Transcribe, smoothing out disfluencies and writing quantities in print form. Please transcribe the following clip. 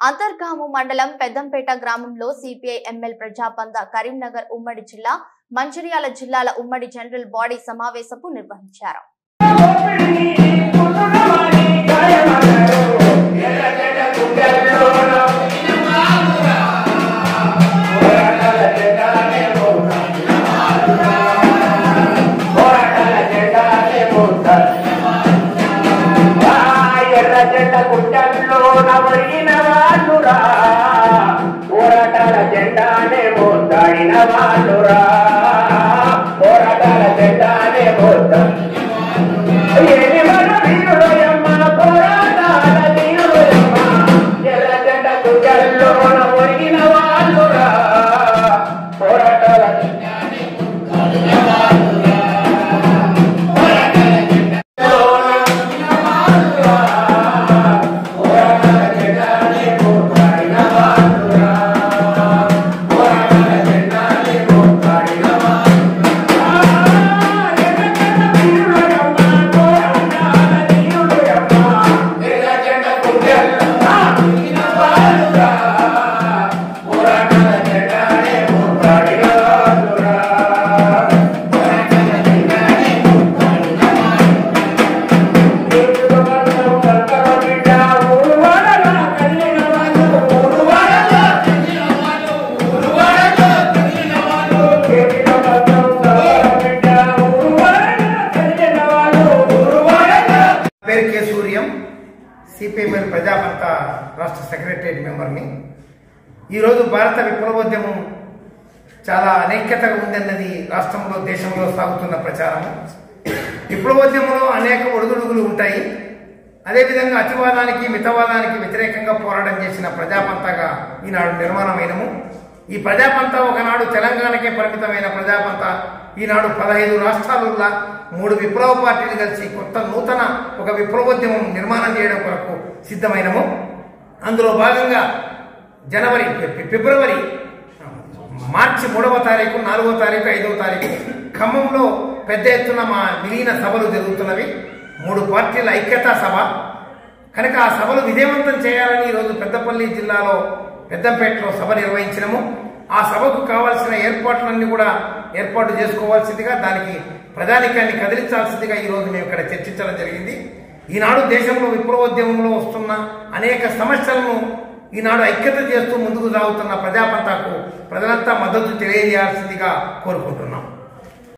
అంతర్గాము మండలం పెద్దంపేట గ్రామంలో CPI ML ప్రజాపంత Karimnagar ఉమ్మడి జిల్లా మంచిర్యాల జిల్లాల ఉమ్మడి జనరల్ బాడీ సమావేశపు నిర్వహించారు. పోరాటాల జెండానే మోస్తాడిన వాళ్ళురా, పోరాటాల జెండానే మోస్తా వీరుడయమ్మ, పోరాటాల వీరుడయమ్మ, ఎర్ర జెండ కుజల్లోన ఒరిగిన వాళ్ళురా, పోరాటాల జెండానే మోస్తాడిన వాళ్ళురా, సిపిఎం ప్రజాపంత రాష్ట్ర సెక్రటరియట్ మెంబర్ని. ఈరోజు భారత విప్లవోద్యమం చాలా అనైక్యతగా ఉందన్నది రాష్ట్రంలో దేశంలో సాగుతున్న ప్రచారం. విప్లవోద్యమంలో అనేక ఒడుదుడుగులు ఉంటాయి. అదేవిధంగా అతివాదానికి మితవాదానికి వ్యతిరేకంగా పోరాటం చేసిన ప్రజాపంతగా ఈనాడు నిర్మాణమైనము. ఈ ప్రజాపంత ఒకనాడు తెలంగాణకే పరిమితమైన ప్రజాపంత ఈనాడు 15 రాష్ట్రాలలో 3 విప్లవ పార్టీలు కలిసి కొత్త నూతన ఒక విప్లవోద్యమం నిర్మాణం చేయడం కొరకు సిద్ధమైనము. అందులో భాగంగా ఫిబ్రవరి మార్చి 3వ తారీఖు, 4వ తారీఖు, 5వ తారీఖు ఖమ్మంలో పెద్ద ఎత్తున మా విలీన సభలు జరుగుతున్నవి. 3 పార్టీల ఐక్యతా సభ కనుక ఆ సభలు విజయవంతం చేయాలని ఈరోజు పెద్దపల్లి జిల్లాలో పెద్దంపేటలో సభ నిర్వహించినము. ఆ సభకు కావాల్సిన ఏర్పాట్లన్నీ కూడా ఏర్పాటు చేసుకోవాల్సిందిగా, దానికి ప్రజానికాన్ని కదిలించాల్సిందిగా ఈరోజు మేము ఇక్కడ చర్చించడం జరిగింది. ఈనాడు దేశంలో విప్లవోద్యమంలో వస్తున్న అనేక సమస్యలను ఈనాడు ఐక్యత చేస్తూ ముందుకు సాగుతున్న ప్రజాపంతకు ప్రజలంతా మద్దతు తెలియజేయాల్సిందిగా కోరుకుంటున్నాం.